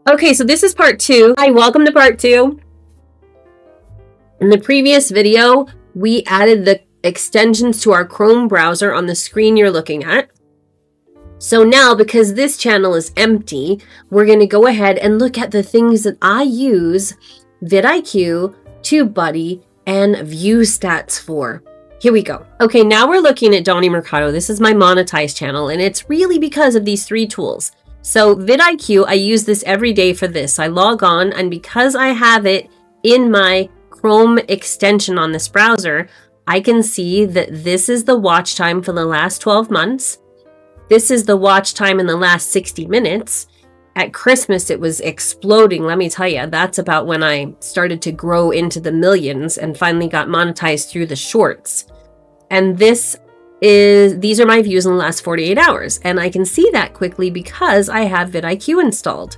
Okay, so this is part 2. Hi, welcome to part 2. In the previous video, we added the extensions to our Chrome browser on the screen you're looking at. So now, because this channel is empty, we're going to go ahead and look at the things that I use vidIQ, TubeBuddy, and ViewStats for. Here we go. Okay, now we're looking at Dawnnie Mercado. This is my monetized channel, and it's really because of these 3 tools. So vidIQ, I use this every day for this. I log on, and because I have it in my Chrome extension on this browser, I can see that this is the watch time for the last 12 months. This is the watch time in the last 60 minutes. At Christmas, it was exploding. Let me tell you, that's about when I started to grow into the millions and finally got monetized through the shorts. And these are my views in the last 48 hours. And I can see that quickly because I have vidIQ installed.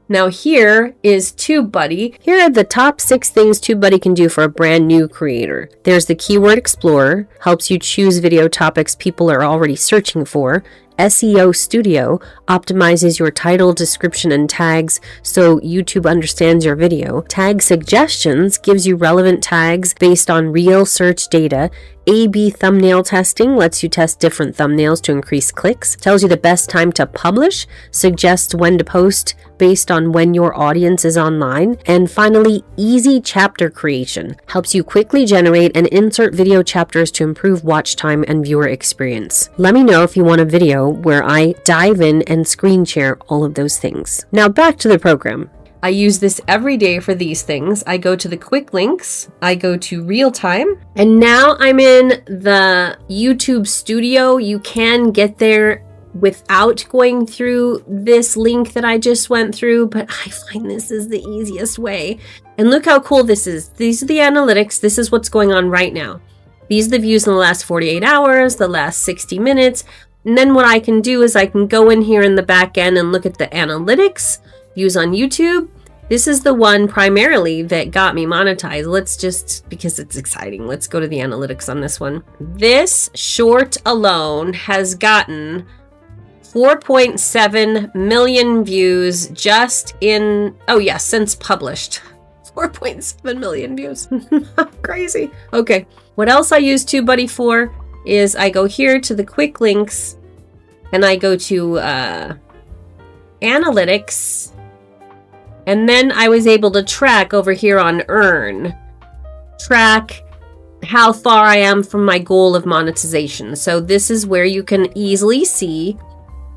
Now here is TubeBuddy. Here are the top 6 things TubeBuddy can do for a brand new creator. There's the Keyword Explorer, helps you choose video topics people are already searching for. SEO Studio optimizes your title, description, and tags so YouTube understands your video. Tag Suggestions gives you relevant tags based on real search data. A/B thumbnail testing lets you test different thumbnails to increase clicks. Tells you the best time to publish. Suggests when to post based on when your audience is online. And finally, Easy Chapter Creation helps you quickly generate and insert video chapters to improve watch time and viewer experience. Let me know if you want a video where I dive in and screen share all of those things. Now back to the program. I use this every day for these things. I go to the quick links, I go to real time, and now I'm in the YouTube studio. You can get there without going through this link that I just went through, but I find this is the easiest way. And look how cool this is. These are the analytics. This is what's going on right now. These are the views in the last 48 hours, the last 60 minutes. And then what I can do is I can go in here in the back end and look at the analytics, views on YouTube. This is the one primarily that got me monetized. Let's just, because it's exciting, let's go to the analytics on this one. This short alone has gotten 4.7 million views just in, since published. 4.7 million views. Crazy. Okay, what else I use TubeBuddy for is I go here to the quick links and I go to analytics, and then I was able to track over here on earn, track how far I am from my goal of monetization. So this is where you can easily see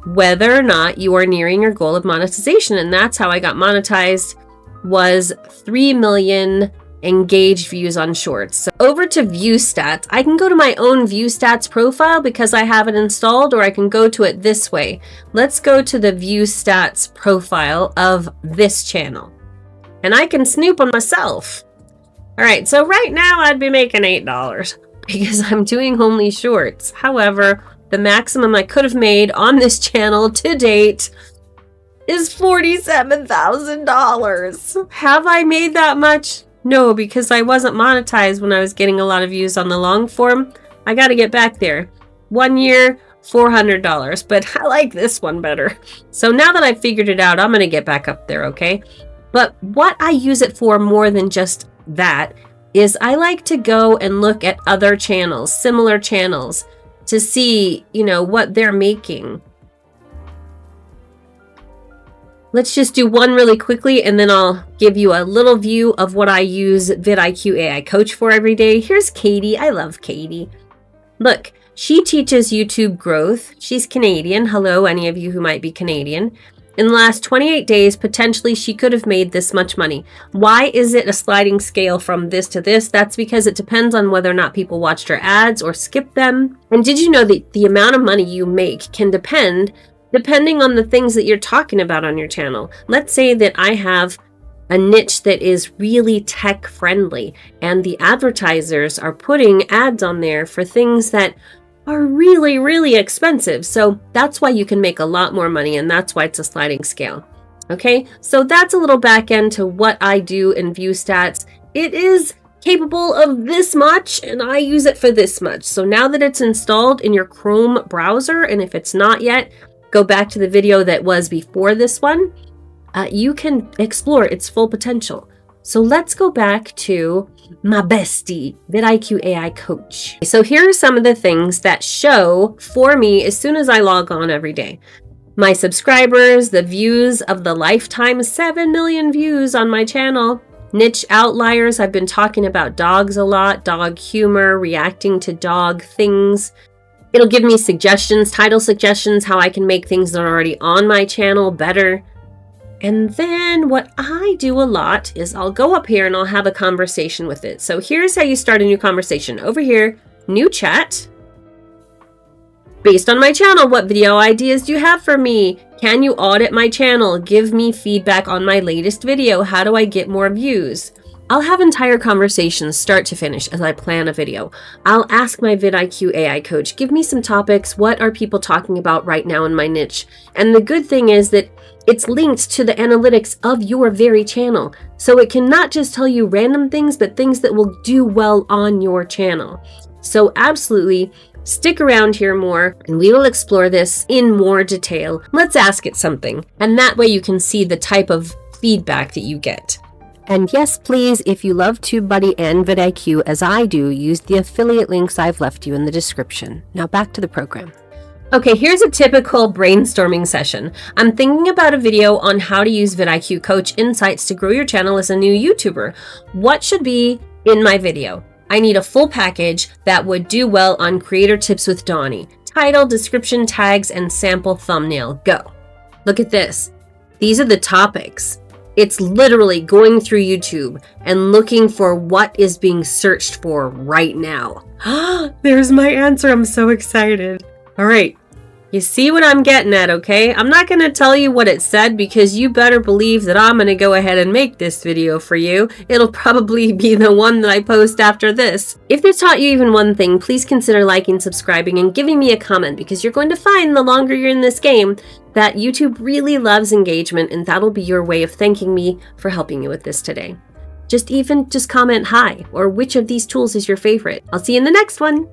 whether or not you are nearing your goal of monetization. And that's how I got monetized, was 3 million engaged views on shorts. So over to ViewStats. I can go to my own ViewStats profile because I have it installed, or I can go to it this way. Let's go to the ViewStats profile of this channel, and I can snoop on myself. All right, so right now I'd be making $8 because I'm doing only shorts. However, the maximum I could have made on this channel to date is $47,000. Have I made that much? No, because I wasn't monetized when I was getting a lot of views on the long form. I got to get back there. 1 year, $400, but I like this one better. So now that I've figured it out, I'm going to get back up there, okay? But what I use it for more than just that is I like to go and look at other channels, similar channels, to see, what they're making. Let's just do one really quickly, and then I'll give you a little view of what I use vidIQ AI Coach for every day. Here's Katie. I love Katie. Look, she teaches YouTube growth. She's Canadian. Hello, any of you who might be Canadian. In the last 28 days, potentially she could have made this much money. Why is it a sliding scale from this to this? That's because it depends on whether or not people watched her ads or skipped them. And did you know that the amount of money you make can depending on the things that you're talking about on your channel? Let's say that I have a niche that is really tech friendly and the advertisers are putting ads on there for things that are really, really expensive. So that's why you can make a lot more money, and that's why it's a sliding scale. Okay, so that's a little back end to what I do in ViewStats. It is capable of this much, and I use it for this much. So now that it's installed in your Chrome browser, and if it's not yet, go back to the video that was before this one. you can explore its full potential. So let's go back to my bestie, vidIQ AI Coach. So here are some of the things that show for me as soon as I log on every day. My subscribers, the views of the lifetime, 7 million views on my channel. Niche outliers, I've been talking about dogs a lot, dog humor, reacting to dog things. It'll give me suggestions, title suggestions, how I can make things that are already on my channel better. And then what I do a lot is I'll go up here and I'll have a conversation with it. So here's how you start a new conversation. Over here, new chat. Based on my channel, what video ideas do you have for me? Can you audit my channel? Give me feedback on my latest video. How do I get more views? I'll have entire conversations start to finish as I plan a video. I'll ask my vidIQ AI coach, give me some topics. What are people talking about right now in my niche? And the good thing is that it's linked to the analytics of your very channel. So it can not just tell you random things, but things that will do well on your channel. So absolutely stick around here more and we will explore this in more detail. Let's ask it something. And that way you can see the type of feedback that you get. And yes, please, if you love TubeBuddy and vidIQ as I do, use the affiliate links I've left you in the description. Now back to the program. Okay, here's a typical brainstorming session. I'm thinking about a video on how to use vidIQ Coach Insights to grow your channel as a new YouTuber. What should be in my video? I need a full package that would do well on Creator Tips with Dawnnie. Title, description, tags, and sample thumbnail. Go. Look at this. These are the topics. It's literally going through YouTube and looking for what is being searched for right now. There's my answer. I'm so excited. All right. You see what I'm getting at, okay? I'm not going to tell you what it said because you better believe that I'm going to go ahead and make this video for you. It'll probably be the one that I post after this. If this taught you even one thing, please consider liking, subscribing, and giving me a comment because you're going to find the longer you're in this game that YouTube really loves engagement and that'll be your way of thanking me for helping you with this today. Just comment hi or which of these tools is your favorite. I'll see you in the next one.